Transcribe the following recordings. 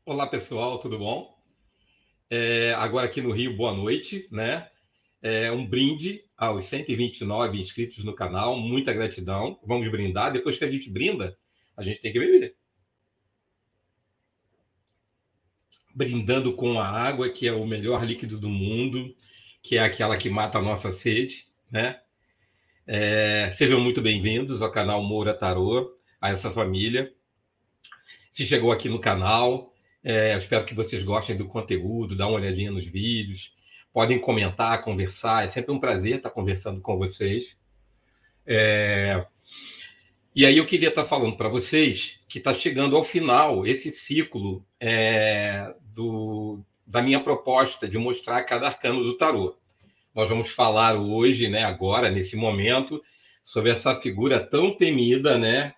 Olá, pessoal, tudo bom? Agora aqui no Rio, boa noite, né? Um brinde aos 129 inscritos no canal, muita gratidão. Vamos brindar. Depois que a gente brinda, a gente tem que beber. Brindando com a água, que é o melhor líquido do mundo, que é aquela que mata a nossa sede, né? Sejam muito bem-vindos ao canal Moura Tarô, a essa família. Se chegou aqui no canal, eu espero que vocês gostem do conteúdo, dá uma olhadinha nos vídeos, podem comentar, conversar, é sempre um prazer estar conversando com vocês. E aí eu queria estar falando para vocês que está chegando ao final esse ciclo da minha proposta de mostrar cada arcano do tarô. Nós vamos falar hoje, né, agora, nesse momento, sobre essa figura tão temida, né,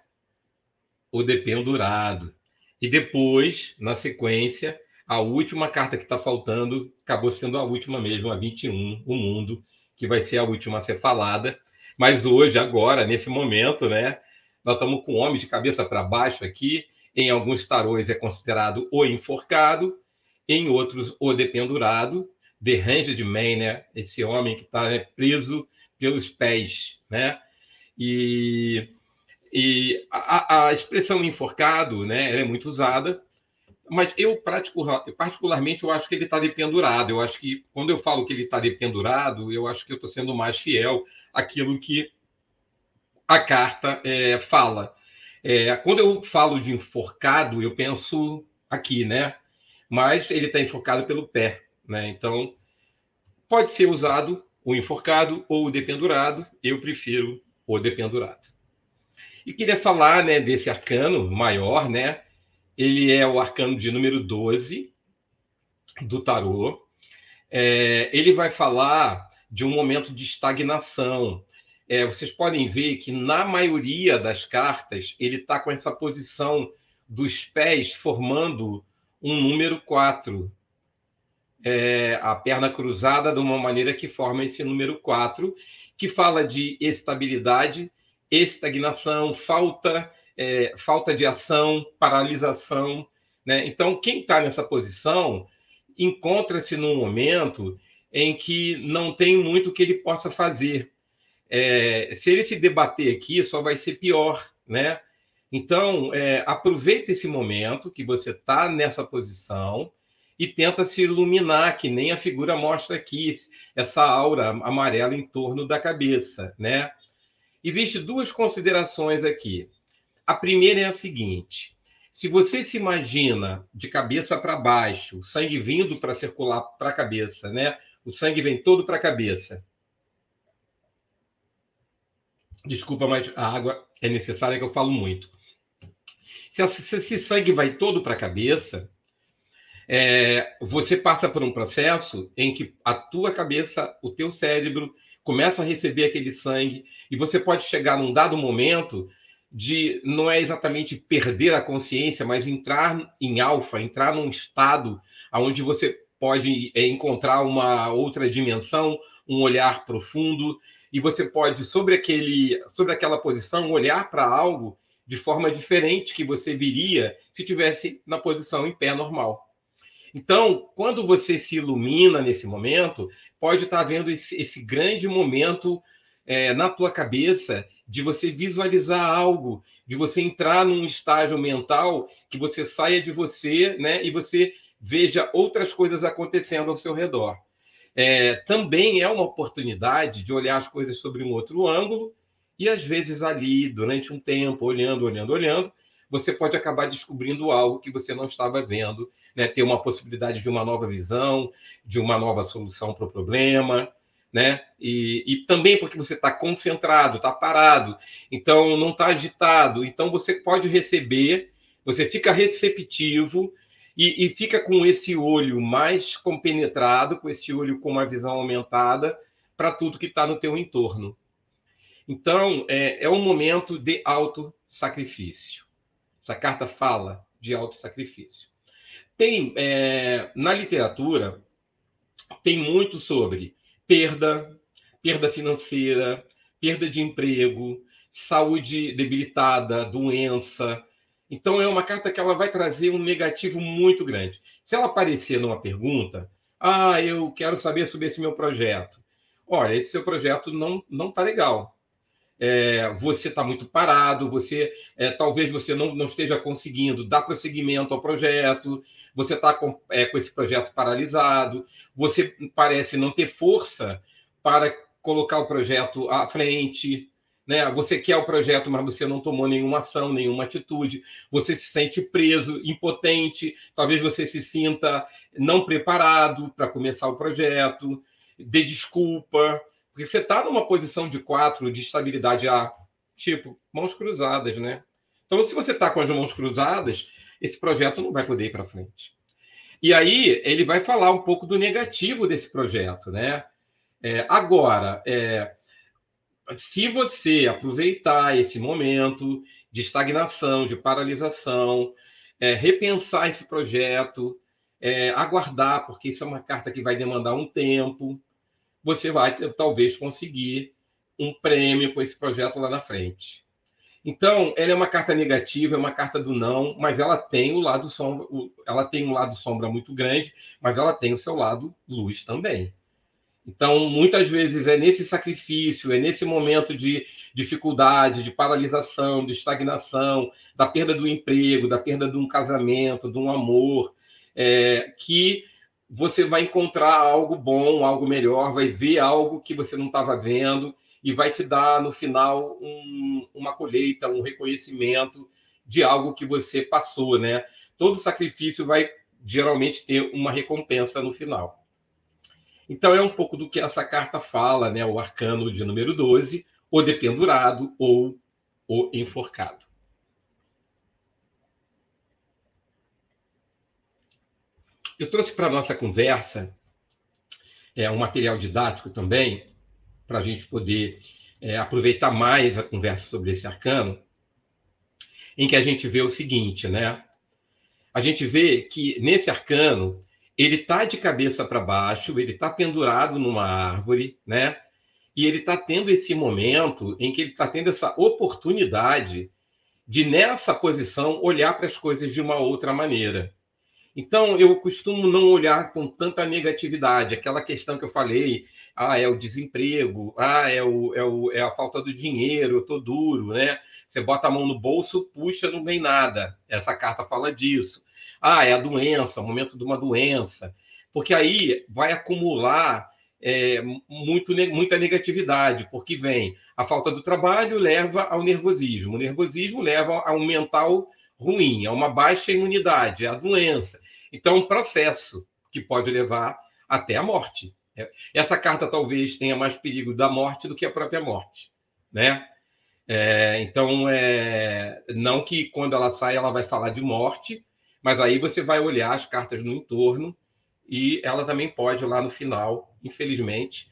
o dependurado. E depois, na sequência, a última carta que está faltando acabou sendo a última mesmo, a 21, o mundo, que vai ser a última a ser falada. Mas hoje, agora, nesse momento, né, nós estamos com o homem de cabeça para baixo aqui. Em alguns tarôs é considerado o enforcado, em outros o dependurado, The Hanged Man, né, esse homem que está, né, preso pelos pés, né? E a expressão enforcado, né, ela é muito usada, mas eu particularmente eu acho que ele está dependurado. Eu acho que quando eu falo que ele está dependurado, eu acho que eu estou sendo mais fiel àquilo que a carta fala. Quando eu falo de enforcado, eu penso aqui, né? Mas ele está enforcado pelo pé, né? Então pode ser usado o enforcado ou o dependurado. Eu prefiro o dependurado. E queria falar, né, desse arcano maior, né? Ele é o arcano de número 12 do tarô. Ele vai falar de um momento de estagnação. Vocês podem ver que na maioria das cartas ele está com essa posição dos pés formando um número 4. A perna cruzada de uma maneira que forma esse número 4, que fala de estabilidade, estagnação, falta de ação, paralisação, né? Então, quem está nessa posição encontra-se num momento em que não tem muito que ele possa fazer. Se ele se debater aqui, só vai ser pior, né? Então, aproveita esse momento que você está nessa posição e tenta se iluminar, que nem a figura mostra aqui, essa aura amarela em torno da cabeça, né? Existem duas considerações aqui. A primeira é a seguinte: se você se imagina de cabeça para baixo, o sangue vindo para circular para a cabeça, né? O sangue vem todo para a cabeça. Desculpa, mas a água é necessária, que eu falo muito. Se esse sangue vai todo para a cabeça, você passa por um processo em que a tua cabeça, o teu cérebro, começa a receber aquele sangue e você pode chegar num dado momento de não é exatamente perder a consciência, mas entrar em alfa, entrar num estado onde você pode encontrar uma outra dimensão, um olhar profundo, e você pode, sobre aquela posição, olhar para algo de forma diferente que você viria se tivesse na posição em pé normal. Então, quando você se ilumina nesse momento, pode estar vendo esse grande momento na tua cabeça de você visualizar algo, de você entrar num estágio mental que você saia de você, né, e você veja outras coisas acontecendo ao seu redor. Também é uma oportunidade de olhar as coisas sobre um outro ângulo e, às vezes, ali, durante um tempo, olhando, você pode acabar descobrindo algo que você não estava vendo, né? Ter uma possibilidade de uma nova visão, de uma nova solução para o problema, né? E também porque você está concentrado, está parado, então não está agitado, então você pode receber, você fica receptivo e fica com esse olho mais compenetrado, com esse olho com uma visão aumentada para tudo que está no teu entorno. Então, é um momento de autossacrifício. Essa carta fala de autossacrifício. Na literatura, tem muito sobre perda financeira, perda de emprego, saúde debilitada, doença. Então, é uma carta que ela vai trazer um negativo muito grande. Se ela aparecer numa pergunta, eu quero saber sobre esse meu projeto. Olha, esse seu projeto não está legal. Você está muito parado, talvez você não esteja conseguindo dar prosseguimento ao projeto, você está com esse projeto paralisado, você parece não ter força para colocar o projeto à frente, né? Você quer o projeto, mas você não tomou nenhuma ação, nenhuma atitude, você se sente preso, impotente, talvez você se sinta não preparado para começar o projeto, dê desculpa, porque você está numa posição de 4 de estabilidade tipo, mãos cruzadas, né? Então, se você está com as mãos cruzadas, esse projeto não vai poder ir para frente. E aí, ele vai falar um pouco do negativo desse projeto, né? Agora, se você aproveitar esse momento de estagnação, de paralisação, repensar esse projeto, aguardar, porque isso é uma carta que vai demandar um tempo, você vai talvez conseguir um prêmio com esse projeto lá na frente. Então, ela é uma carta negativa, é uma carta do não, mas ela tem o lado sombra, ela tem um lado sombra muito grande, mas ela tem o seu lado luz também. Então, muitas vezes é nesse sacrifício, é nesse momento de dificuldade, de paralisação, de estagnação, da perda do emprego, da perda de um casamento, de um amor, que você vai encontrar algo bom, algo melhor, vai ver algo que você não estava vendo e vai te dar, no final, uma colheita, um reconhecimento de algo que você passou, né? Todo sacrifício vai, geralmente, ter uma recompensa no final. Então, é um pouco do que essa carta fala, né? O arcano de número 12, o dependurado ou o enforcado. Eu trouxe para a nossa conversa um material didático também, para a gente poder aproveitar mais a conversa sobre esse arcano, em que a gente vê o seguinte, né? A gente vê que, nesse arcano, ele está de cabeça para baixo, ele está pendurado numa árvore, né? E ele está tendo esse momento em que ele está tendo essa oportunidade de, nessa posição, olhar para as coisas de uma outra maneira. Então, eu costumo não olhar com tanta negatividade. Aquela questão que eu falei, é o desemprego, é a falta do dinheiro, eu estou duro, né? Você bota a mão no bolso, puxa, não vem nada. Essa carta fala disso. É a doença, o momento de uma doença. Porque aí vai acumular muita negatividade, porque vem a falta do trabalho, leva ao nervosismo. O nervosismo leva a um mental ruim, a uma baixa imunidade, é a doença. Então, um processo que pode levar até a morte. Essa carta talvez tenha mais perigo da morte do que a própria morte, né? Então, não que quando ela sai ela vai falar de morte, mas aí você vai olhar as cartas no entorno e ela também pode, lá no final, infelizmente,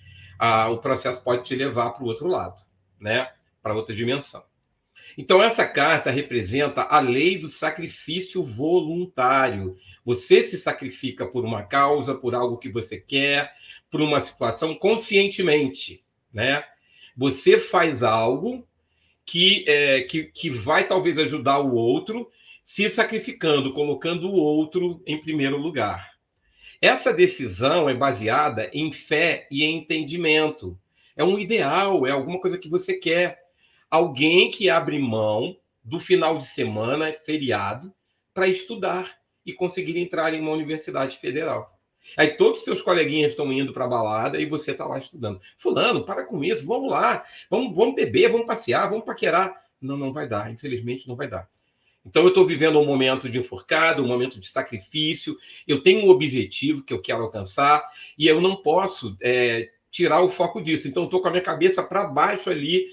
o processo pode te levar para o outro lado, né? Para outra dimensão. Então, essa carta representa a lei do sacrifício voluntário. Você se sacrifica por uma causa, por algo que você quer, por uma situação conscientemente, né? Você faz algo que vai talvez ajudar o outro, se sacrificando, colocando o outro em primeiro lugar. Essa decisão é baseada em fé e em entendimento. É um ideal, é alguma coisa que você quer. Alguém que abre mão do final de semana, feriado, para estudar e conseguir entrar em uma universidade federal. Aí todos os seus coleguinhas estão indo para a balada e você está lá estudando. Fulano, para com isso, vamos lá, vamos beber, vamos passear, vamos paquerar. Não vai dar, infelizmente não vai dar. Então eu estou vivendo um momento de enforcado, um momento de sacrifício, eu tenho um objetivo que eu quero alcançar e eu não posso tirar o foco disso. Então, eu estou com a minha cabeça para baixo ali,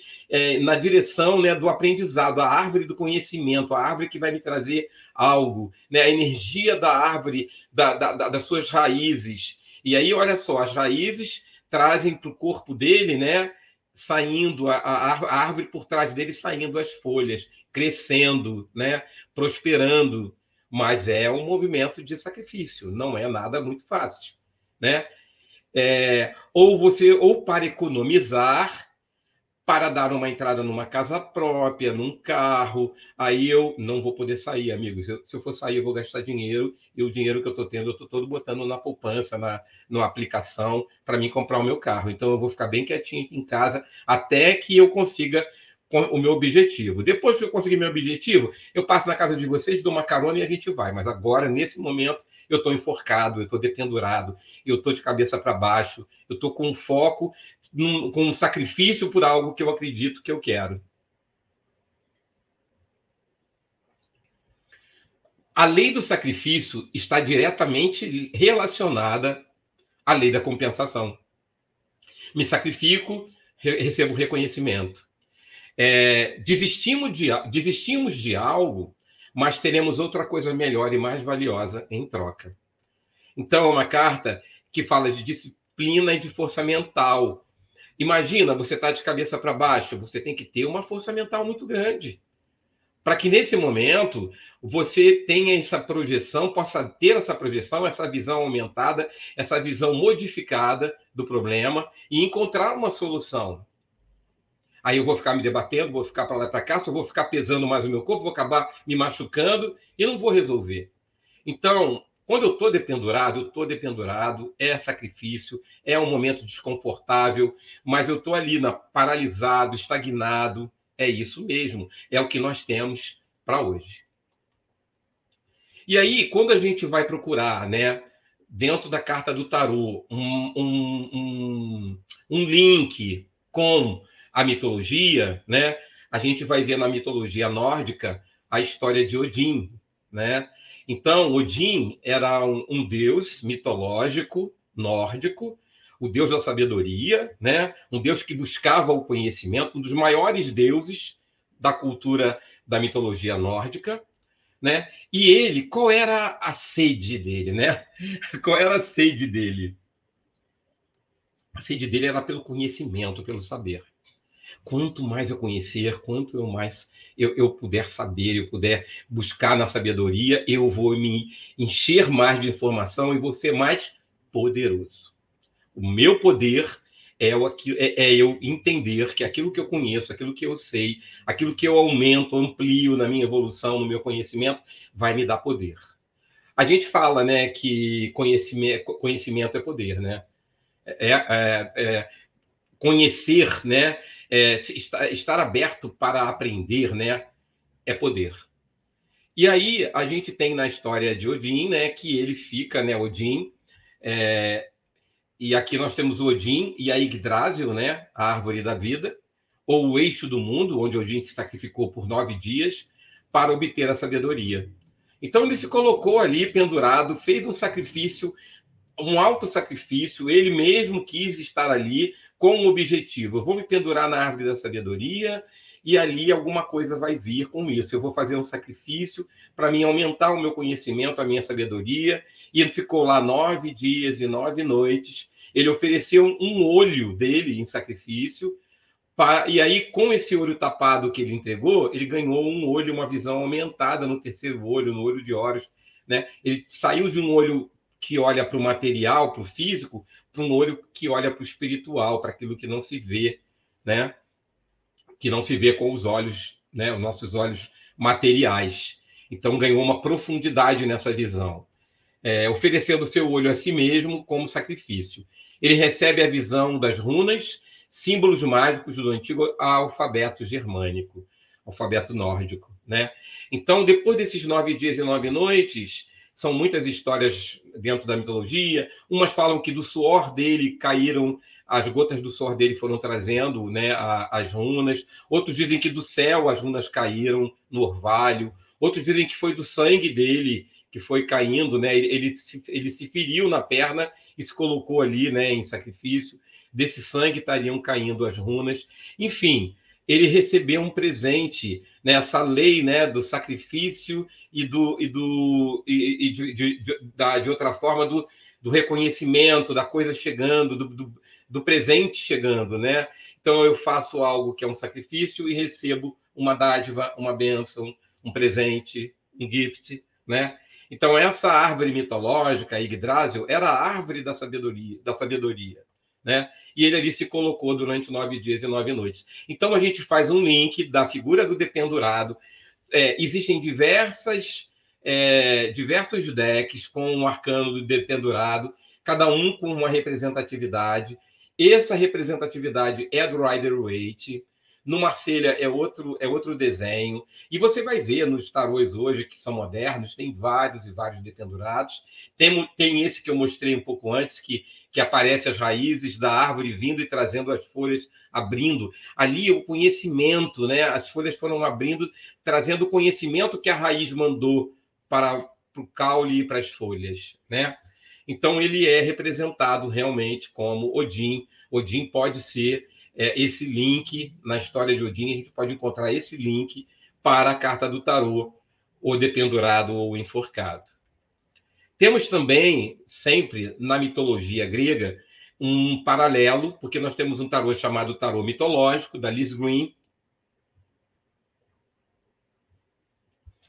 na direção, né, do aprendizado, a árvore do conhecimento, a árvore que vai me trazer algo, né, a energia da árvore, das suas raízes. E aí, olha só, as raízes trazem para o corpo dele, né, saindo, a árvore por trás dele, saindo as folhas, crescendo, né, prosperando. Mas é um movimento de sacrifício, não é nada muito fácil, né? Ou para economizar, para dar uma entrada numa casa própria, num carro. Aí eu não vou poder sair, amigos. Se eu for sair, eu vou gastar dinheiro, e o dinheiro que eu estou tendo, eu estou todo botando na poupança, na aplicação, para mim comprar o meu carro. Então eu vou ficar bem quietinho aqui em casa até que eu consiga o meu objetivo. Depois que eu conseguir meu objetivo, eu passo na casa de vocês, dou uma carona e a gente vai. Mas agora, nesse momento, eu estou enforcado, eu estou dependurado, eu estou de cabeça para baixo, eu estou com foco, com um sacrifício por algo que eu acredito que eu quero. A lei do sacrifício está diretamente relacionada à lei da compensação. Me sacrifico, recebo reconhecimento. Desistimos de algo, mas teremos outra coisa melhor e mais valiosa em troca. Então, é uma carta que fala de disciplina e de força mental. Imagina, você está de cabeça para baixo, você tem que ter uma força mental muito grande, para que nesse momento você tenha essa projeção, possa ter essa projeção, essa visão aumentada, essa visão modificada do problema e encontrar uma solução. Aí eu vou ficar me debatendo, vou ficar para lá e para cá, só vou ficar pesando mais o meu corpo, vou acabar me machucando e não vou resolver. Então, quando eu estou dependurado, é sacrifício, é um momento desconfortável, mas eu estou ali paralisado, estagnado. É isso mesmo, é o que nós temos para hoje. E aí, quando a gente vai procurar, né, dentro da carta do tarô, um link com a mitologia, né, a gente vai ver na mitologia nórdica a história de Odin, né? Então, Odin era um deus mitológico nórdico, o deus da sabedoria, né? Um deus que buscava o conhecimento, um dos maiores deuses da cultura da mitologia nórdica, né? E ele, qual era a sede dele, né? Qual era a sede dele? A sede dele era pelo conhecimento, pelo saber. Quanto mais eu conhecer, quanto eu puder saber, eu puder buscar na sabedoria, eu vou me encher mais de informação e vou ser mais poderoso. O meu poder é eu entender que aquilo que eu conheço, aquilo que eu sei, aquilo que eu aumento, amplio na minha evolução, no meu conhecimento, vai me dar poder. A gente fala, né, que conhecimento é poder, né? Conhecer, né? Estar aberto para aprender, né? É poder. E aí a gente tem na história de Odin, né? Que ele fica, né? Odin. E aqui nós temos o Odin e a Yggdrasil, né? A árvore da vida, ou o eixo do mundo, onde Odin se sacrificou por 9 dias para obter a sabedoria. Então ele se colocou ali pendurado, fez um sacrifício, um auto-sacrifício, ele mesmo quis estar ali com um objetivo. Eu vou me pendurar na árvore da sabedoria e ali alguma coisa vai vir com isso. Eu vou fazer um sacrifício para mim aumentar o meu conhecimento, a minha sabedoria. E ele ficou lá 9 dias e 9 noites. Ele ofereceu um olho dele em sacrifício. E aí, com esse olho tapado que ele entregou, ele ganhou um olho, uma visão aumentada no terceiro olho, no olho de Horus, né? Ele saiu de um olho que olha para o material, para o físico, para um olho que olha para o espiritual, para aquilo que não se vê, né? Que não se vê com os olhos, né? Os nossos olhos materiais. Então, ganhou uma profundidade nessa visão, oferecendo seu olho a si mesmo como sacrifício. Ele recebe a visão das runas, símbolos mágicos do antigo alfabeto germânico, alfabeto nórdico, né? Então, depois desses 9 dias e 9 noites, são muitas histórias dentro da mitologia. Umas falam que do suor dele caíram, as gotas do suor dele foram trazendo, né, as runas. Outros dizem que do céu as runas caíram no orvalho. Outros dizem que foi do sangue dele que foi caindo, né? Ele se feriu na perna e se colocou ali, né, em sacrifício. Desse sangue estariam caindo as runas. Enfim, ele recebeu um presente, né, essa lei, né, do sacrifício e de outra forma do reconhecimento, da coisa chegando, do presente chegando, né? Então eu faço algo que é um sacrifício e recebo uma dádiva, uma bênção, um presente, um gift, né? Então essa árvore mitológica, a Yggdrasil, era a árvore da sabedoria, né? E ele ali se colocou durante 9 dias e 9 noites. Então a gente faz um link da figura do dependurado. Existem diversos decks com o arcano do dependurado, cada um com uma representatividade. Essa representatividade é do Rider-Waite. No Marselha é outro desenho. E você vai ver nos tarôs hoje, que são modernos, tem vários e vários dependurados. Tem esse que eu mostrei um pouco antes, que aparece as raízes da árvore vindo e trazendo as folhas, abrindo. Ali o conhecimento, né? As folhas foram abrindo, trazendo o conhecimento que a raiz mandou para o caule e para as folhas, né? Então ele é representado realmente como Odin. Odin pode ser esse link na história de Odin, a gente pode encontrar esse link para a carta do tarô, o dependurado ou o enforcado. Temos também, sempre na mitologia grega, um paralelo, porque nós temos um tarô chamado Tarô Mitológico, da Liz Green.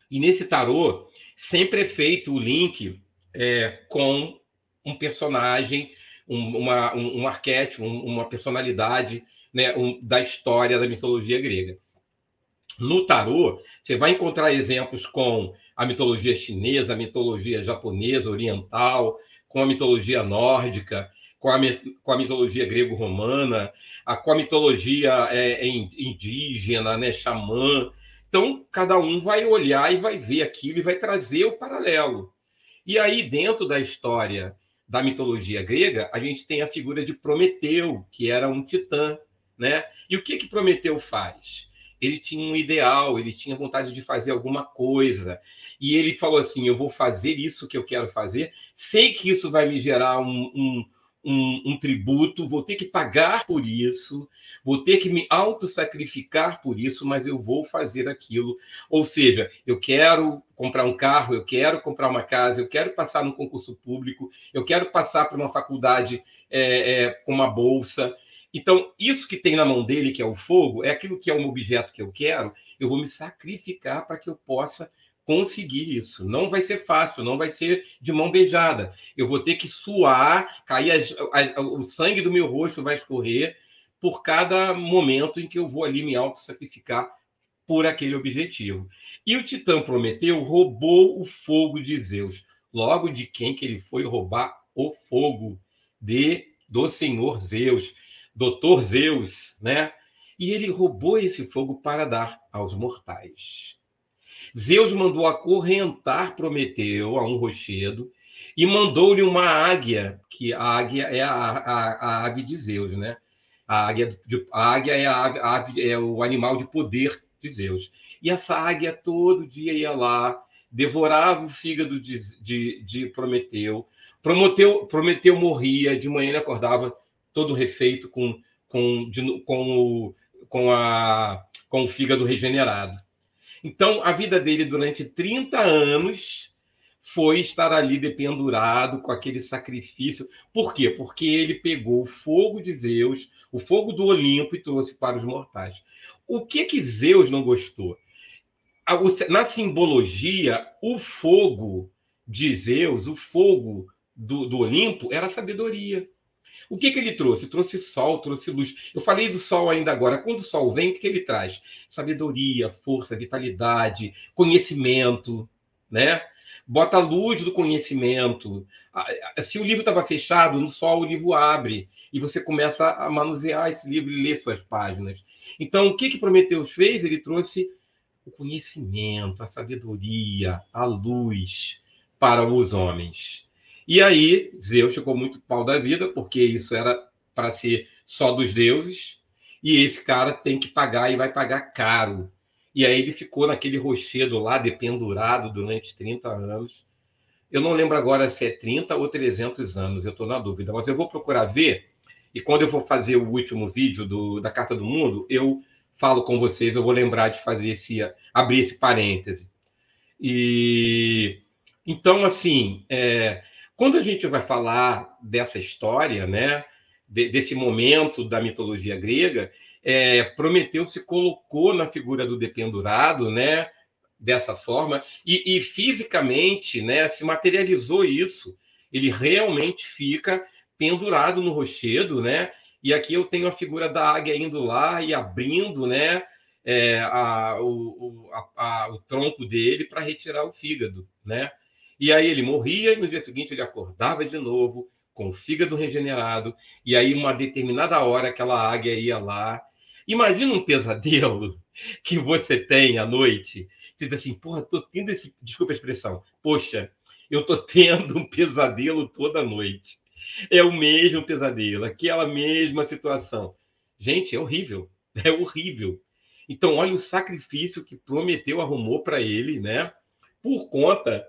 E nesse tarô, sempre é feito o link com um personagem, um arquétipo, uma personalidade, né, da história da mitologia grega. No tarô, você vai encontrar exemplos com a mitologia chinesa, a mitologia japonesa, oriental, com a mitologia nórdica, com a mitologia grego-romana, com a mitologia indígena, né, xamã. Então, cada um vai olhar e vai ver aquilo e vai trazer o paralelo. E aí, dentro da história da mitologia grega, a gente tem a figura de Prometeu, que era um titã, né? E o que Prometeu faz? Ele tinha um ideal, ele tinha vontade de fazer alguma coisa. E ele falou assim, eu vou fazer isso que eu quero fazer, sei que isso vai me gerar um tributo, vou ter que pagar por isso, vou ter que me autossacrificar por isso, mas eu vou fazer aquilo. Ou seja, eu quero comprar um carro, eu quero comprar uma casa, eu quero passar no concurso público, eu quero passar por uma faculdade com uma bolsa. Então, isso que tem na mão dele, que é o fogo, é aquilo que é um objeto que eu quero, eu vou me sacrificar para que eu possa conseguir isso. Não vai ser fácil, não vai ser de mão beijada. Eu vou ter que suar, cair o sangue do meu rosto vai escorrer por cada momento em que eu vou ali me auto-sacrificar por aquele objetivo. E o titã Prometeu roubou o fogo de Zeus. Logo, de quem que ele foi roubar o fogo? Do senhor Zeus, doutor Zeus, né? E ele roubou esse fogo para dar aos mortais. Zeus mandou acorrentar Prometeu a um rochedo e mandou-lhe uma águia, que a águia é a ave de Zeus, né? A águia é o animal de poder de Zeus. E essa águia todo dia ia lá, devorava o fígado de Prometeu. Prometeu morria, de manhã ele acordava todo refeito com o fígado regenerado. Então, a vida dele durante 30 anos foi estar ali dependurado com aquele sacrifício. Por quê? Porque ele pegou o fogo de Zeus, o fogo do Olimpo, e trouxe para os mortais. O que Zeus não gostou? Na simbologia, o fogo de Zeus, o fogo do Olimpo, era a sabedoria. O que ele trouxe? Trouxe sol, trouxe luz. Eu falei do sol ainda agora. Quando o sol vem, o que ele traz? Sabedoria, força, vitalidade, conhecimento, né? Bota a luz do conhecimento. Se o livro estava fechado, no sol o livro abre e você começa a manusear esse livro e ler suas páginas. Então, o que Prometeu fez? Ele trouxe o conhecimento, a sabedoria, a luz para os homens. E aí, Zeus ficou muito pau da vida, porque isso era para ser só dos deuses, e esse cara tem que pagar e vai pagar caro. E aí ele ficou naquele rochedo lá, dependurado durante 30 anos. Eu não lembro agora se é 30 ou 300 anos, eu estou na dúvida, mas eu vou procurar ver, e quando eu for fazer o último vídeo da Carta do Mundo, eu falo com vocês, eu vou lembrar de fazer abrir esse parêntese. E então, assim, quando a gente vai falar dessa história, né, desse momento da mitologia grega, Prometeu se colocou na figura do dependurado, né, dessa forma, e fisicamente, né, se materializou isso. Ele realmente fica pendurado no rochedo, né? E aqui eu tenho a figura da águia indo lá e abrindo, né, o tronco dele para retirar o fígado, né? E aí ele morria e no dia seguinte ele acordava de novo com o fígado regenerado, e aí uma determinada hora aquela águia ia lá. Imagina um pesadelo que você tem à noite. Você diz assim, porra, tô tendo esse... Desculpa a expressão. Poxa, eu tô tendo um pesadelo toda noite. É o mesmo pesadelo, aquela mesma situação. Gente, é horrível. É horrível. Então, olha o sacrifício que Prometeu arrumou para ele, né? Por conta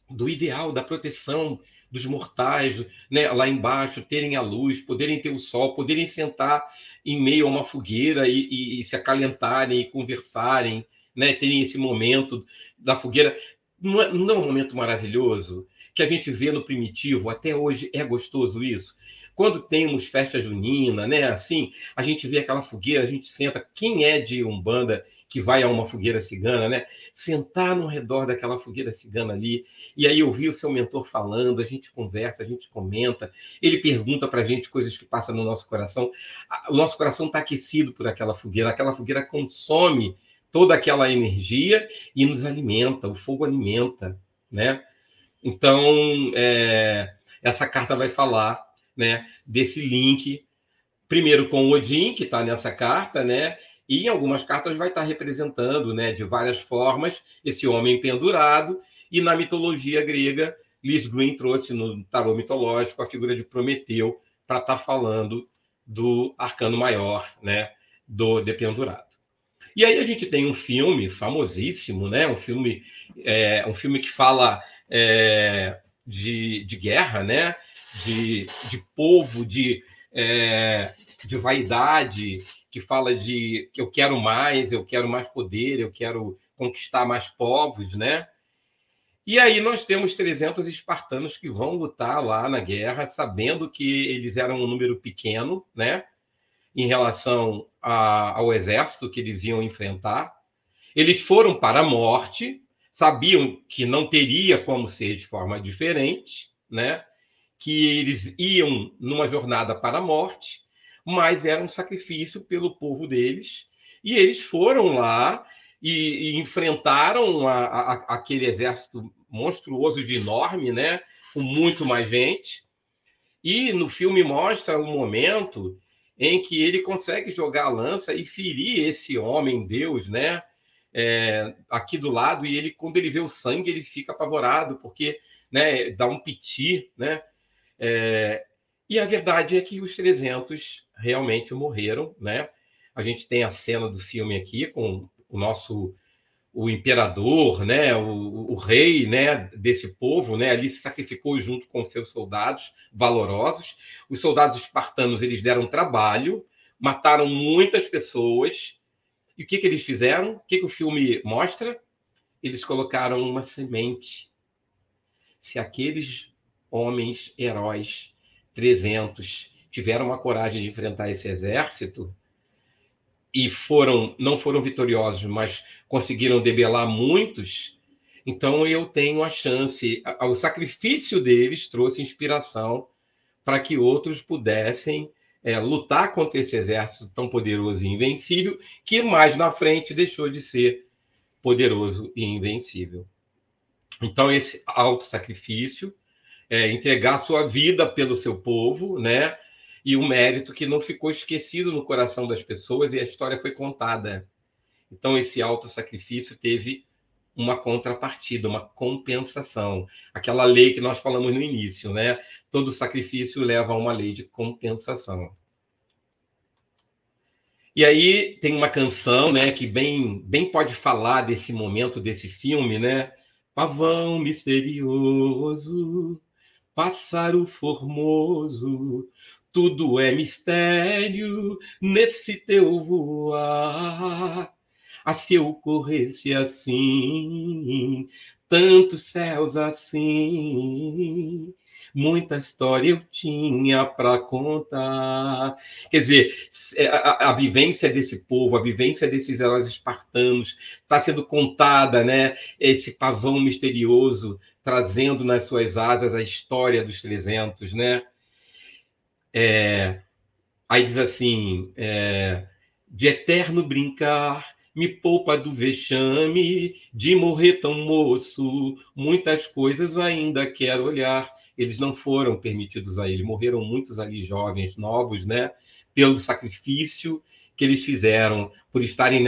do ideal, da proteção dos mortais, né, lá embaixo, terem a luz, poderem ter o sol, poderem sentar em meio a uma fogueira e se acalentarem e conversarem, né, terem esse momento da fogueira. Não é um momento maravilhoso que a gente vê no Primitivo? Até hoje é gostoso isso. Quando temos festa junina, né, assim, a gente vê aquela fogueira, a gente senta. Quem é de Umbanda que vai a uma fogueira cigana, né? Sentar no redor daquela fogueira cigana ali, e aí ouvir o seu mentor falando, a gente conversa, a gente comenta, ele pergunta para a gente coisas que passam no nosso coração. O nosso coração está aquecido por aquela fogueira consome toda aquela energia e nos alimenta, o fogo alimenta, né? Então, essa carta vai falar, né, desse link, primeiro com o Odin, que está nessa carta, né? E em algumas cartas vai estar representando, né, de várias formas, esse homem pendurado. E na mitologia grega, Liz Green trouxe no tarô mitológico a figura de Prometeu para estar falando do arcano maior, né, do dependurado. E aí a gente tem um filme famosíssimo, né, um filme que fala de guerra, né, de povo, de vaidade, que fala de que eu quero mais poder, eu quero conquistar mais povos, né? E aí nós temos 300 espartanos que vão lutar lá na guerra, sabendo que eles eram um número pequeno, né, em relação ao exército que eles iam enfrentar. Eles foram para a morte, sabiam que não teria como ser de forma diferente, né? Que eles iam numa jornada para a morte, mas era um sacrifício pelo povo deles, e eles foram lá e enfrentaram aquele exército monstruoso de enorme, né, com muito mais gente, e no filme mostra um momento em que ele consegue jogar a lança e ferir esse homem Deus, né, aqui do lado, e ele, quando ele vê o sangue, ele fica apavorado, porque, né, dá um piti, né? E a verdade é que os 300 realmente morreram, né? A gente tem a cena do filme aqui com o imperador, né? O rei, né, desse povo, né? Ali se sacrificou junto com seus soldados valorosos. Os soldados espartanos, eles deram trabalho, mataram muitas pessoas. E o que eles fizeram? O que o filme mostra? Eles colocaram uma semente. Se aqueles homens heróis 300 tiveram a coragem de enfrentar esse exército e não foram vitoriosos, mas conseguiram debelar muitos, então eu tenho a chance. O sacrifício deles trouxe inspiração para que outros pudessem lutar contra esse exército tão poderoso e invencível, que mais na frente deixou de ser poderoso e invencível. Então, esse autossacrifício, entregar sua vida pelo seu povo, né? E um mérito que não ficou esquecido no coração das pessoas, e a história foi contada. Então, esse autossacrifício teve uma contrapartida, uma compensação. Aquela lei que nós falamos no início, né? Todo sacrifício leva a uma lei de compensação. E aí tem uma canção, né, que bem pode falar desse momento, desse filme, né? Pavão misterioso, pássaro formoso, tudo é mistério nesse teu voar. Ah, se eu corresse assim, tantos céus assim, muita história eu tinha para contar. Quer dizer, a vivência desse povo, a vivência desses heróis espartanos está sendo contada, né? Esse pavão misterioso trazendo nas suas asas a história dos 300, né? Aí diz assim, de eterno brincar, me poupa do vexame, de morrer tão moço, muitas coisas ainda quero olhar. Eles não foram permitidos a ele, morreram muitos ali jovens, novos, né? Pelo sacrifício que eles fizeram, por estarem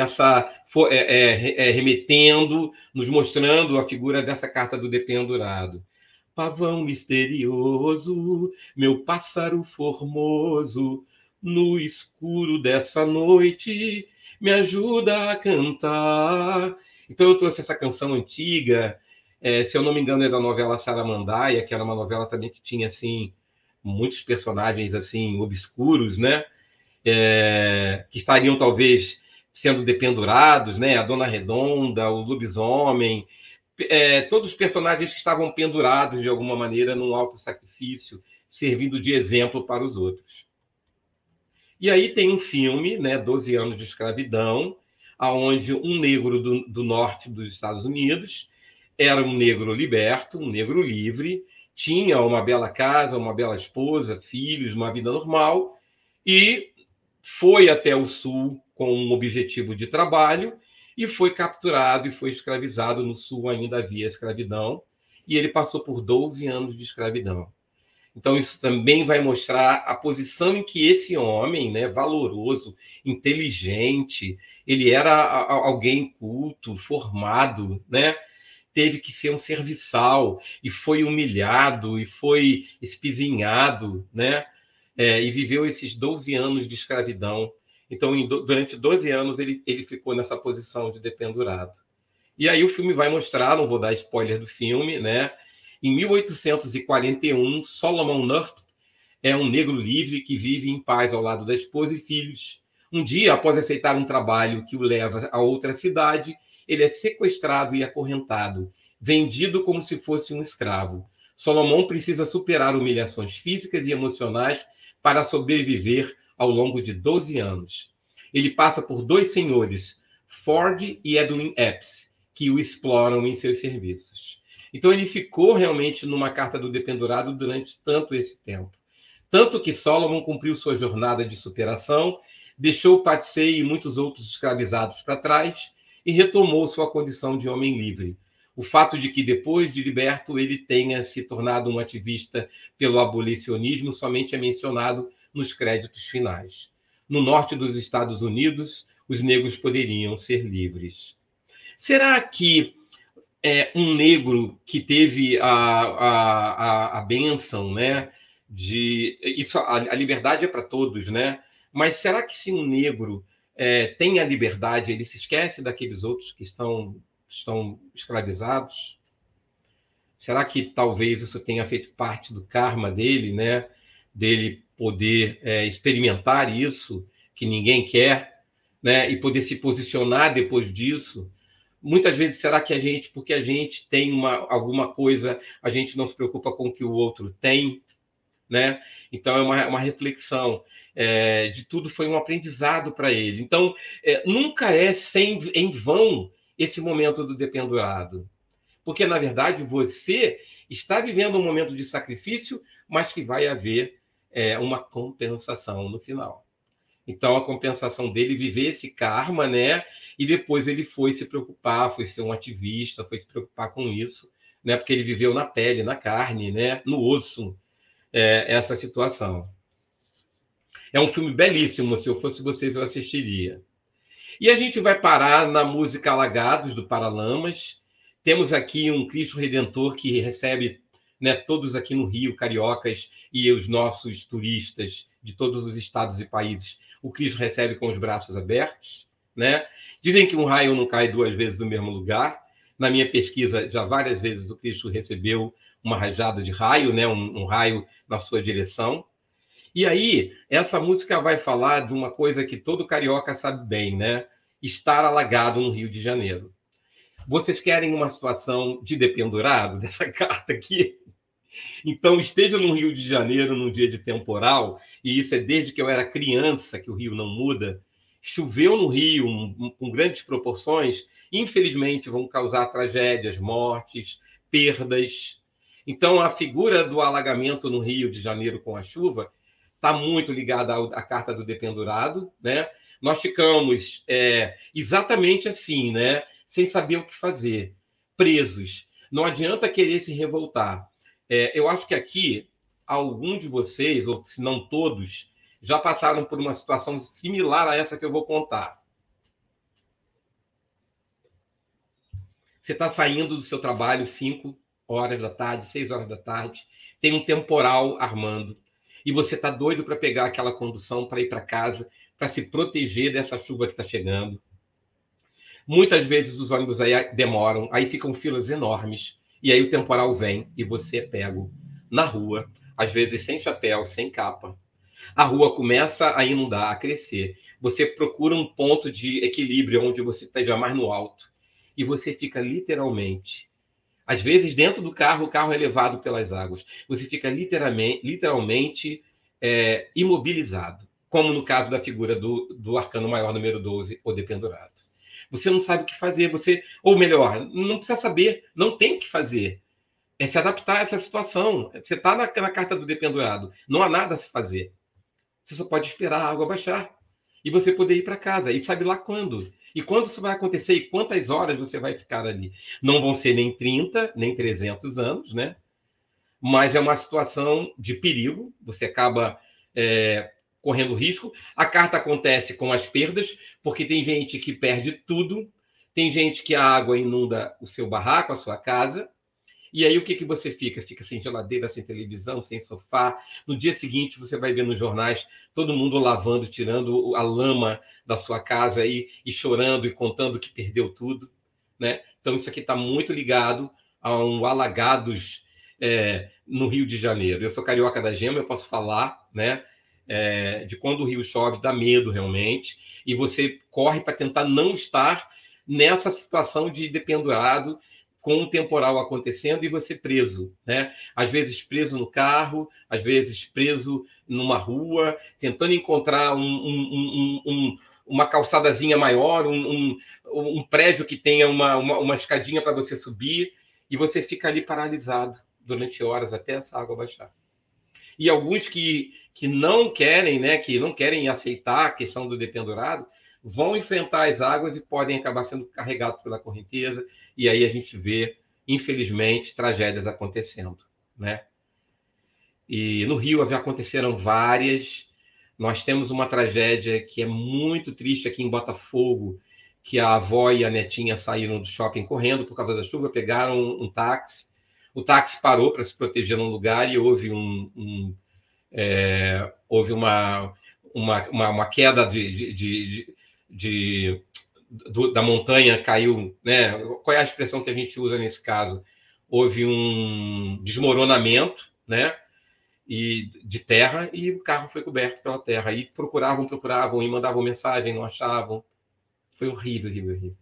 remetendo, nos mostrando a figura dessa carta do dependurado. Pavão misterioso, meu pássaro formoso, no escuro dessa noite, me ajuda a cantar. Então eu trouxe essa canção antiga, se eu não me engano é da novela Saramandaia, que era uma novela também que tinha assim muitos personagens assim obscuros, né? Que estariam talvez sendo dependurados, né? A Dona Redonda, o lobisomem, todos os personagens que estavam pendurados de alguma maneira num alto sacrifício, servindo de exemplo para os outros. E aí tem um filme, né, 12 anos de escravidão, aonde um negro do norte dos Estados Unidos era um negro liberto, um negro livre, tinha uma bela casa, uma bela esposa, filhos, uma vida normal, e foi até o sul com um objetivo de trabalho e foi capturado e foi escravizado. No sul ainda havia escravidão, e ele passou por 12 anos de escravidão. Então, isso também vai mostrar a posição em que esse homem, né, valoroso, inteligente, ele era alguém culto, formado, né, teve que ser um serviçal e foi humilhado e foi espizinhado, né, e viveu esses 12 anos de escravidão. Então, durante 12 anos, ele ficou nessa posição de dependurado. E aí o filme vai mostrar, não vou dar spoiler do filme, né? Em 1841, Solomon North é um negro livre que vive em paz ao lado da esposa e filhos. Um dia, após aceitar um trabalho que o leva a outra cidade, ele é sequestrado e acorrentado, vendido como se fosse um escravo. Solomon precisa superar humilhações físicas e emocionais para sobreviver ao longo de 12 anos. Ele passa por dois senhores, Ford e Edwin Epps, que o exploram em seus serviços. Então ele ficou realmente numa carta do dependurado durante tanto esse tempo. Tanto que Solomon cumpriu sua jornada de superação, deixou Patsy e muitos outros escravizados para trás e retomou sua condição de homem livre. O fato de que, depois de liberto, ele tenha se tornado um ativista pelo abolicionismo somente é mencionado nos créditos finais. No norte dos Estados Unidos, os negros poderiam ser livres. Será que um negro que teve a bênção, né, de isso, a liberdade é para todos, né? Mas será que se um negro tem a liberdade, ele se esquece daqueles outros que estão escravizados? Será que talvez isso tenha feito parte do karma dele, né? Dele poder experimentar isso que ninguém quer, né? E poder se posicionar depois disso? Muitas vezes, será que porque a gente tem alguma coisa, a gente não se preocupa com o que o outro tem, né? Então, é uma reflexão. De tudo foi um aprendizado para ele. Então, nunca é em vão esse momento do dependurado. Porque, na verdade, você está vivendo um momento de sacrifício, mas que vai haver uma compensação no final. Então, a compensação dele viver esse karma, né? E depois ele foi se preocupar, foi ser um ativista, foi se preocupar com isso, né? Porque ele viveu na pele, na carne, né? No osso, essa situação. É um filme belíssimo, se eu fosse vocês, eu assistiria. E a gente vai parar na música Alagados, do Paralamas. Temos aqui um Cristo Redentor que recebe, né, todos aqui no Rio, cariocas e os nossos turistas de todos os estados e países. O Cristo recebe com os braços abertos, né? Dizem que um raio não cai duas vezes no mesmo lugar. Na minha pesquisa, já várias vezes o Cristo recebeu uma rajada de raio, né? Um raio na sua direção. E aí, essa música vai falar de uma coisa que todo carioca sabe bem, né? Estar alagado no Rio de Janeiro. Vocês querem uma situação de dependurado dessa carta aqui? Então, esteja no Rio de Janeiro num dia de temporal, e isso é desde que eu era criança, que o Rio não muda. Choveu no Rio com grandes proporções, infelizmente vão causar tragédias, mortes, perdas. Então, a figura do alagamento no Rio de Janeiro com a chuva está muito ligada à carta do dependurado, né? Nós ficamos exatamente assim, né? Sem saber o que fazer, presos. Não adianta querer se revoltar. Eu acho que aqui, algum de vocês, ou se não todos, já passaram por uma situação similar a essa que eu vou contar. Você está saindo do seu trabalho 5 horas da tarde, 6 horas da tarde, tem um temporal armando, e você está doido para pegar aquela condução para ir para casa, para se proteger dessa chuva que está chegando. Muitas vezes os ônibus aí demoram, aí ficam filas enormes, e aí o temporal vem e você é pego na rua, às vezes sem chapéu, sem capa. A rua começa a inundar, a crescer. Você procura um ponto de equilíbrio onde você esteja mais no alto, e você fica literalmente, às vezes dentro do carro, o carro é levado pelas águas. Você fica literalmente imobilizado, como no caso da figura do arcano maior número 12, o dependurado. Você não sabe o que fazer, ou melhor, não precisa saber, não tem o que fazer. É se adaptar a essa situação. Você está na carta do dependurado, não há nada a se fazer. Você só pode esperar a água baixar e você poder ir para casa. E sabe lá quando? E quando isso vai acontecer e quantas horas você vai ficar ali? Não vão ser nem 30, nem 300 anos, né? Mas é uma situação de perigo. Você acaba correndo risco. A carta acontece com as perdas, porque tem gente que perde tudo. Tem gente que a água inunda o seu barraco, a sua casa. E aí o que você fica? Fica sem geladeira, sem televisão, sem sofá. No dia seguinte você vai ver nos jornais todo mundo lavando, tirando a lama da sua casa e chorando e contando que perdeu tudo, né? Então isso aqui está muito ligado a um alagados no Rio de Janeiro. Eu sou carioca da gema, eu posso falar, né? De quando o rio chove, dá medo realmente. E você corre para tentar não estar nessa situação de dependurado, com um temporal acontecendo e você preso, né? Às vezes preso no carro, às vezes preso numa rua, tentando encontrar uma calçadazinha maior, um prédio que tenha uma escadinha para você subir, e você fica ali paralisado durante horas até essa água baixar. E alguns que não querem, né, que não querem aceitar a questão do dependurado, vão enfrentar as águas e podem acabar sendo carregados pela correnteza, e aí a gente vê, infelizmente, tragédias acontecendo, né? E no Rio aconteceram várias. Nós temos uma tragédia que é muito triste aqui em Botafogo, que a avó e a netinha saíram do shopping correndo por causa da chuva, pegaram um táxi. O táxi parou para se proteger num lugar e houve houve uma queda da montanha, caiu, né? Qual é a expressão que a gente usa nesse caso? Houve um desmoronamento, né? E de terra, e o carro foi coberto pela terra. E procuravam, e mandavam mensagem, não achavam. Foi horrível, horrível, horrível.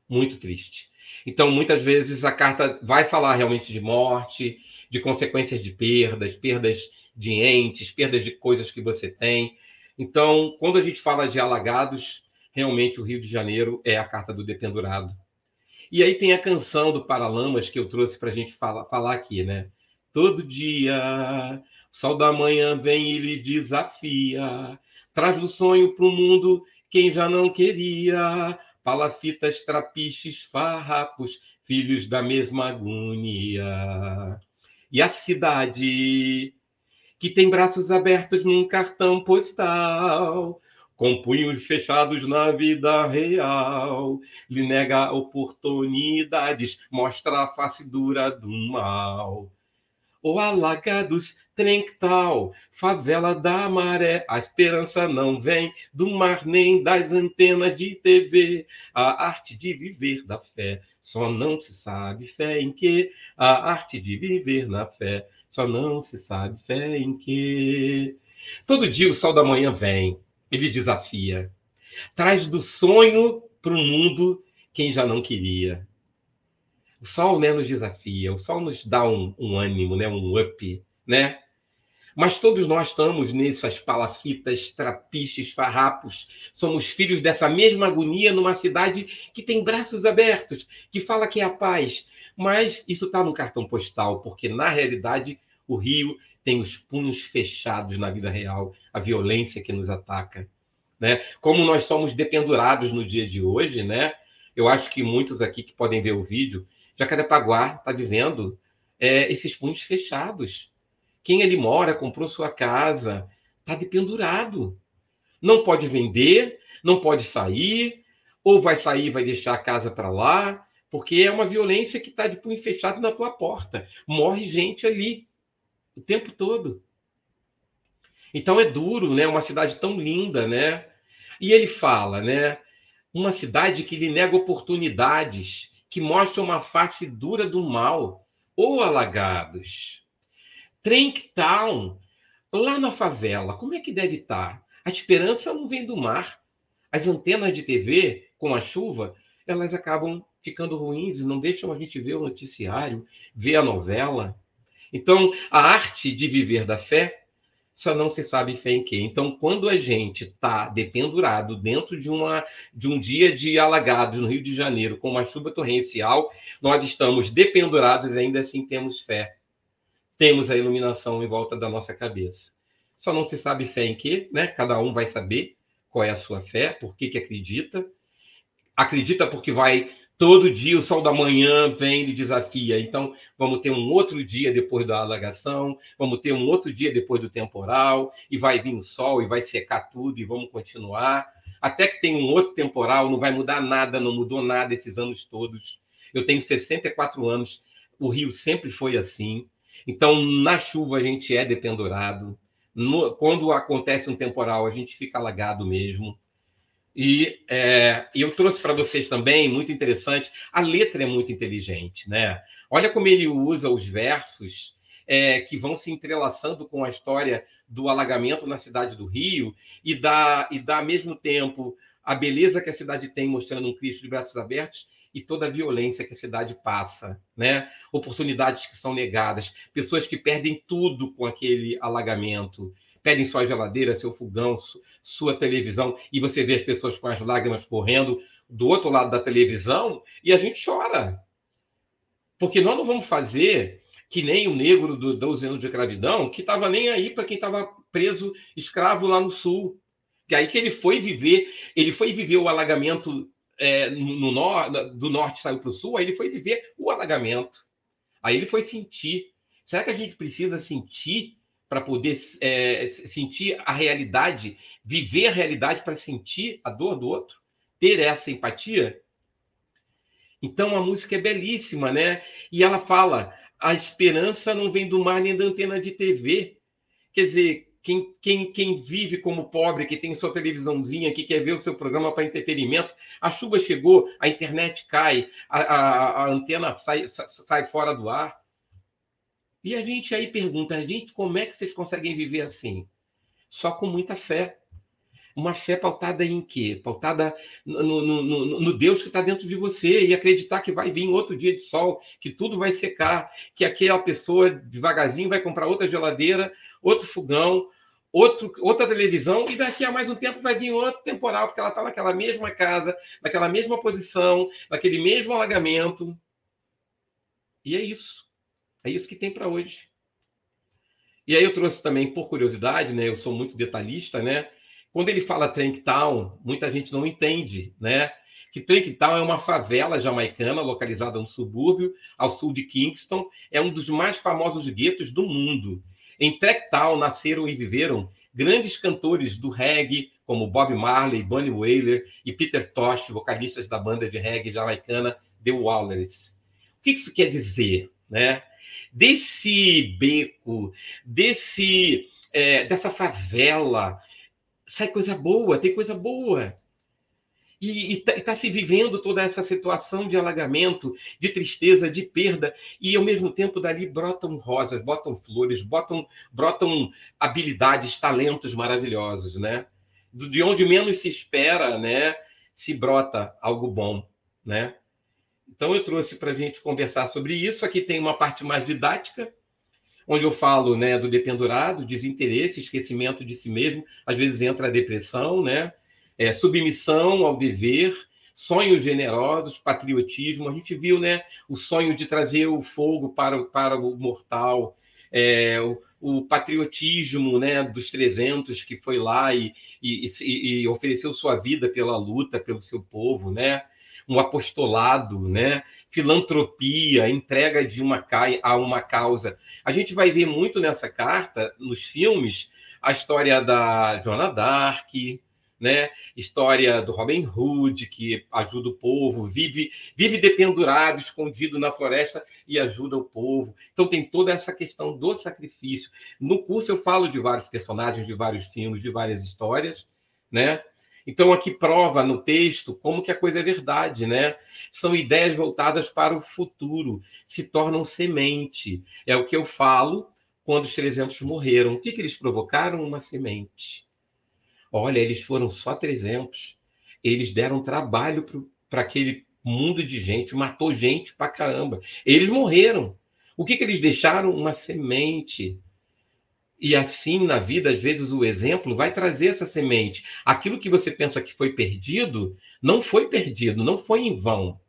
Muito triste. Então, muitas vezes a carta vai falar realmente de morte, de consequências de perdas de entes, perdas de coisas que você tem. Então, quando a gente fala de alagados, realmente o Rio de Janeiro é a carta do dependurado. E aí tem a canção do Paralamas que eu trouxe para a gente falar aqui, né? Todo dia, o sol da manhã vem e lhe desafia, traz do sonho para o mundo quem já não queria, palafitas, trapiches, farrapos, filhos da mesma agonia. E a cidade, que tem braços abertos num cartão postal, com punhos fechados na vida real, lhe nega oportunidades, mostra a face dura do mal. O alagados, Trenctal, favela da Maré, a esperança não vem do mar nem das antenas de TV, a arte de viver da fé, só não se sabe fé em quê, a arte de viver na fé, só não se sabe fé em quê. Todo dia o sol da manhã vem, ele desafia, traz do sonho para o mundo quem já não queria. O sol, né, nos desafia, o sol nos dá um ânimo, né, um up, né? Mas todos nós estamos nessas palafitas, trapiches, farrapos. Somos filhos dessa mesma agonia numa cidade que tem braços abertos, que fala que é a paz. Mas isso está no cartão postal, porque na realidade o Rio tem os punhos fechados na vida real, a violência que nos ataca, né? Como nós somos dependurados no dia de hoje, né? Eu acho que muitos aqui que podem ver o vídeo, Jacarepaguá está vivendo esses punhos fechados. Quem ali mora, comprou sua casa, está dependurado. Não pode vender, não pode sair, ou vai sair e vai deixar a casa para lá, porque é uma violência que está de punho fechado na tua porta. Morre gente ali o tempo todo. Então é duro, né? Uma cidade tão linda, né? E ele fala, né? Uma cidade que lhe nega oportunidades, que mostra uma face dura do mal, ou alagados. Tranktown, lá na favela, como é que deve estar? A esperança não vem do mar. As antenas de TV, com a chuva, elas acabam ficando ruins e não deixam a gente ver o noticiário, ver a novela. Então, a arte de viver da fé só não se sabe fé em quê. Então, quando a gente está dependurado dentro de um dia de alagados no Rio de Janeiro, com uma chuva torrencial, nós estamos dependurados e ainda assim temos fé. Temos a iluminação em volta da nossa cabeça. Só não se sabe fé em quê, né? Cada um vai saber qual é a sua fé, por que acredita. Acredita porque vai todo dia, o sol da manhã vem e desafia. Então, vamos ter um outro dia depois da alagação, vamos ter um outro dia depois do temporal, e vai vir o sol e vai secar tudo, e vamos continuar. Até que tem um outro temporal, não vai mudar nada, não mudou nada esses anos todos. Eu tenho 64 anos, o Rio sempre foi assim. Então, na chuva a gente é dependurado. Quando acontece um temporal, a gente fica alagado mesmo. E eu trouxe para vocês também, muito interessante, a letra é muito inteligente, né? Olha como ele usa os versos que vão se entrelaçando com a história do alagamento na cidade do Rio e dá ao mesmo tempo a beleza que a cidade tem, mostrando um Cristo de braços abertos, e toda a violência que a cidade passa, né? Oportunidades que são negadas, pessoas que perdem tudo com aquele alagamento, perdem sua geladeira, seu fogão, sua televisão, e você vê as pessoas com as lágrimas correndo do outro lado da televisão, e a gente chora. Porque nós não vamos fazer que nem o negro do 12 anos de escravidão, que estava nem aí para quem estava preso escravo lá no sul. Que aí que ele foi viver o alagamento do norte, saiu para o sul, aí ele foi viver o alagamento. Aí ele foi sentir. Será que a gente precisa sentir para poder sentir a realidade, viver a realidade para sentir a dor do outro? Ter essa empatia? Então a música é belíssima, né? E ela fala: a esperança não vem do mar nem da antena de TV. Quer dizer, quem vive como pobre, que tem sua televisãozinha, que quer ver o seu programa para entretenimento, a chuva chegou, a internet cai, a antena sai fora do ar. E a gente aí pergunta, gente, como é que vocês conseguem viver assim? Só com muita fé. Uma fé pautada em quê? Pautada no Deus que está dentro de você, e acreditar que vai vir outro dia de sol, que tudo vai secar, que aquela pessoa devagarzinho vai comprar outra geladeira, outro fogão, outra televisão, e daqui a mais um tempo vai vir outro temporal, porque ela está naquela mesma casa, naquela mesma posição, naquele mesmo alagamento. E é isso. É isso que tem para hoje. E aí eu trouxe também, por curiosidade, né? Eu sou muito detalhista, né? Quando ele fala Tranktown, muita gente não entende, né? Que Tranktown é uma favela jamaicana localizada no subúrbio, ao sul de Kingston. É um dos mais famosos guetos do mundo. Em Tranktown nasceram e viveram grandes cantores do reggae, como Bob Marley, Bunny Wailer e Peter Tosh, vocalistas da banda de reggae jamaicana The Wailers. O que isso quer dizer, né? Desse beco, dessa favela, sai coisa boa, tem coisa boa. E tá se vivendo toda essa situação de alagamento, de tristeza, de perda, e ao mesmo tempo dali brotam rosas, botam flores, brotam habilidades, talentos maravilhosos, né? De onde menos se espera, né? Se brota algo bom, né? Então, eu trouxe para a gente conversar sobre isso. Aqui tem uma parte mais didática, onde eu falo, né, do dependurado, desinteresse, esquecimento de si mesmo, às vezes entra a depressão, né? Submissão ao dever, sonhos generosos, patriotismo. A gente viu, né, o sonho de trazer o fogo para o mortal, o patriotismo, né, dos 300 que foi lá e ofereceu sua vida pela luta pelo seu povo, né? Um apostolado, né? Filantropia, entrega a uma causa. A gente vai ver muito nessa carta, nos filmes, a história da Joana d'Arc, né? História do Robin Hood, que ajuda o povo, vive dependurado, escondido na floresta e ajuda o povo. Então tem toda essa questão do sacrifício. No curso eu falo de vários personagens, de vários filmes, de várias histórias, né? Então aqui prova no texto como que a coisa é verdade, né? São ideias voltadas para o futuro, se tornam semente. É o que eu falo quando os 300 morreram. O que eles provocaram? Uma semente. Olha, eles foram só 300. Eles deram trabalho para aquele mundo de gente, matou gente pra caramba. Eles morreram. O que eles deixaram? Uma semente. E assim, na vida, às vezes o exemplo vai trazer essa semente. Aquilo que você pensa que foi perdido, não foi perdido, não foi em vão,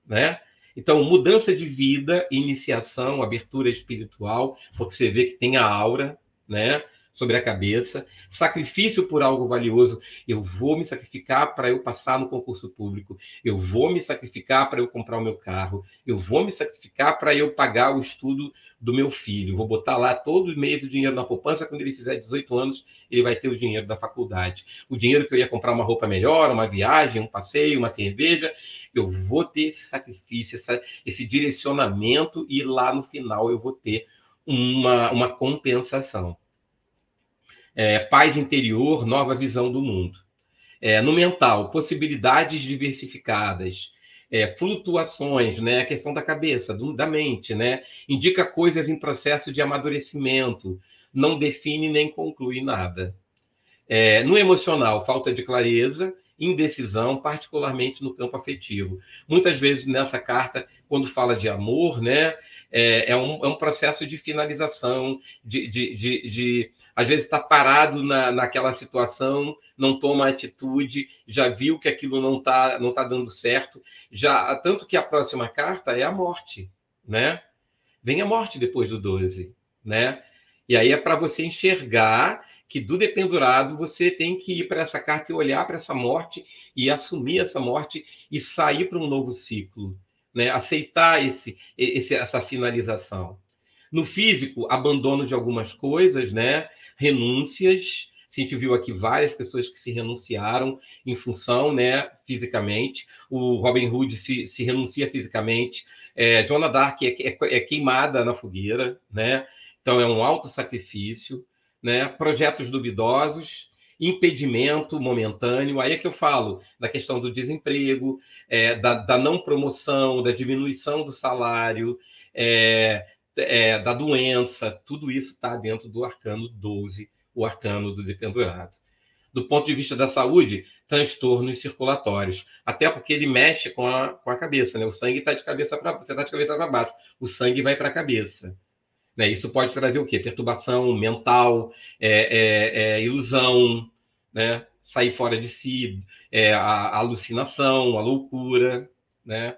né? Então, mudança de vida, iniciação, abertura espiritual, porque você vê que tem a aura, né, sobre a cabeça, sacrifício por algo valioso. Eu vou me sacrificar para eu passar no concurso público, eu vou me sacrificar para eu comprar o meu carro, eu vou me sacrificar para eu pagar o estudo do meu filho, vou botar lá todo mês o dinheiro na poupança, quando ele fizer 18 anos, ele vai ter o dinheiro da faculdade. O dinheiro que eu ia comprar uma roupa melhor, uma viagem, um passeio, uma cerveja, eu vou ter esse sacrifício, esse direcionamento, e lá no final eu vou ter uma compensação. Paz interior, nova visão do mundo. No mental, possibilidades diversificadas, flutuações, né? A questão da cabeça, da mente, né? Indica coisas em processo de amadurecimento, não define nem conclui nada. No emocional, falta de clareza, indecisão, particularmente no campo afetivo. Muitas vezes nessa carta, quando fala de amor, né, é um processo de finalização, às vezes está parado naquela situação, não toma atitude, já viu que aquilo não tá dando certo, tanto que a próxima carta é a morte, né? Vem a morte depois do 12, né? E aí é para você enxergar que do dependurado você tem que ir para essa carta e olhar para essa morte e assumir essa morte e sair para um novo ciclo, né? Aceitar essa finalização. No físico, abandono de algumas coisas, né? Renúncias. A gente viu aqui várias pessoas que se renunciaram em função, né, fisicamente. O Robin Hood se renuncia fisicamente. Joana d'Arc é queimada na fogueira, né? Então é um alto sacrifício, né? Projetos duvidosos, impedimento momentâneo. Aí é que eu falo da questão do desemprego, da não promoção, da diminuição do salário, da doença. Tudo isso está dentro do arcano 12, o arcano do dependurado. Do ponto de vista da saúde, transtornos circulatórios. Até porque ele mexe com a cabeça, né? O sangue está de cabeça para você, está de cabeça para baixo. O sangue vai para a cabeça. Né? Isso pode trazer o quê? Perturbação mental, ilusão, né? Sair fora de si, a alucinação, a loucura, né?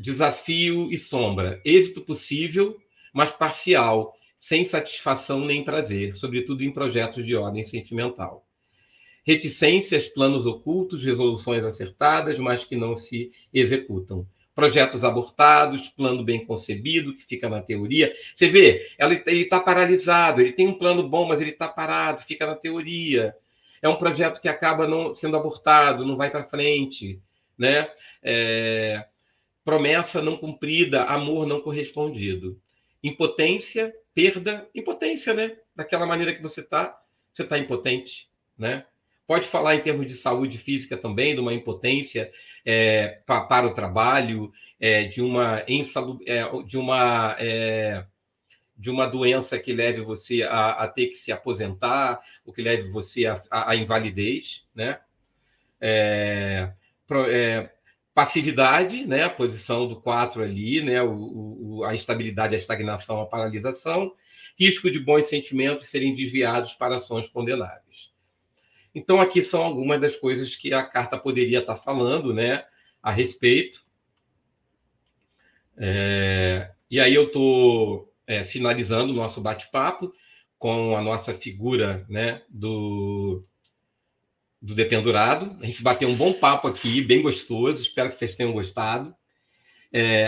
Desafio e sombra. Êxito possível, mas parcial, sem satisfação nem prazer, sobretudo em projetos de ordem sentimental. Reticências, planos ocultos, resoluções acertadas, mas que não se executam. Projetos abortados, plano bem concebido, que fica na teoria. Você vê, ele está paralisado, ele tem um plano bom, mas ele está parado, fica na teoria. É um projeto que acaba não sendo abortado, não vai para frente, né? Promessa não cumprida, amor não correspondido. Impotência, perda, impotência, né? Daquela maneira que você está impotente, né? Pode falar em termos de saúde física também, de uma impotência para o trabalho, de uma doença que leve você a ter que se aposentar, ou que leve você à invalidez, né? Passividade, né? A posição do 4 ali, né? A instabilidade, a estagnação, a paralisação. Risco de bons sentimentos serem desviados para ações condenáveis. Então, aqui são algumas das coisas que a carta poderia estar falando, né, a respeito. E aí eu estou finalizando o nosso bate-papo com a nossa figura, né, do dependurado. A gente bateu um bom papo aqui, bem gostoso, espero que vocês tenham gostado.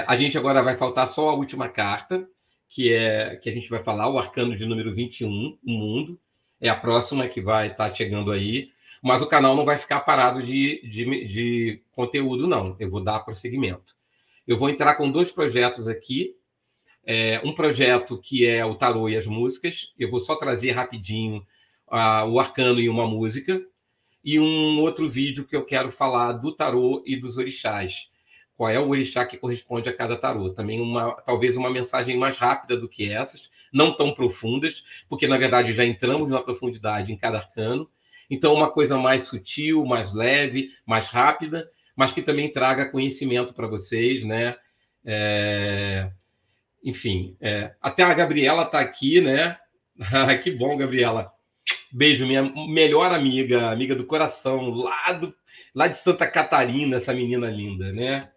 A gente agora vai faltar só a última carta, que a gente vai falar, o arcano de número 21, o mundo. É a próxima que vai estar chegando aí, mas o canal não vai ficar parado de conteúdo, não. Eu vou dar prosseguimento. Eu vou entrar com 2 projetos aqui. Um projeto que é o tarô e as músicas. Eu vou só trazer rapidinho o arcano e uma música. E um outro vídeo que eu quero falar do tarô e dos orixás. Qual é o orixá que corresponde a cada tarô? Também talvez uma mensagem mais rápida do que essas, não tão profundas, porque na verdade já entramos na profundidade em cada arcano. Então uma coisa mais sutil, mais leve, mais rápida, mas que também traga conhecimento para vocês, né? Enfim, até a Gabriela está aqui, né? Que bom, Gabriela. Beijo, minha melhor amiga do coração, lá de Santa Catarina, essa menina linda, né?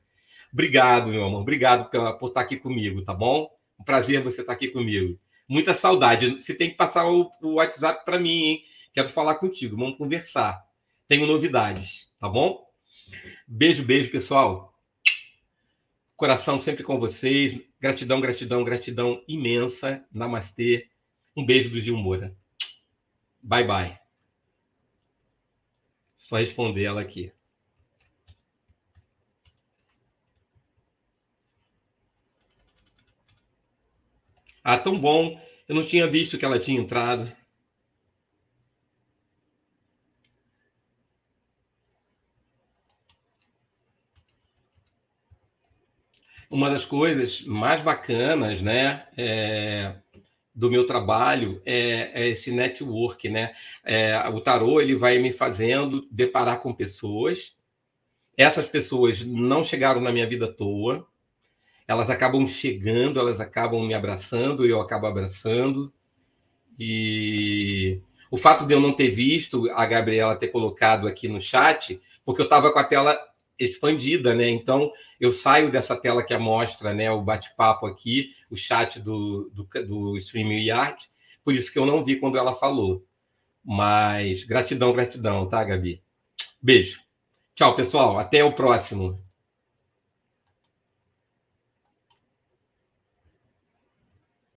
Obrigado, meu amor. Obrigado por estar aqui comigo, tá bom? Um prazer você estar aqui comigo. Muita saudade. Você tem que passar o WhatsApp para mim, hein? Quero falar contigo. Vamos conversar. Tenho novidades, tá bom? Beijo, beijo, pessoal. Coração sempre com vocês. Gratidão, gratidão, gratidão imensa. Namastê. Um beijo do Gil Moura. Bye, bye. Só responder ela aqui. Ah, tão bom. Eu não tinha visto que ela tinha entrado. Uma das coisas mais bacanas, né, do meu trabalho é esse network, né? O tarô ele vai me fazendo deparar com pessoas. Essas pessoas não chegaram na minha vida à toa. Elas acabam chegando, elas acabam me abraçando, eu acabo abraçando. E o fato de eu não ter visto a Gabriela ter colocado aqui no chat, porque eu estava com a tela expandida, né? Então eu saio dessa tela que mostra, né, o bate-papo aqui, o chat do StreamYard, por isso que eu não vi quando ela falou. Mas gratidão, gratidão, tá, Gabi? Beijo. Tchau, pessoal. Até o próximo.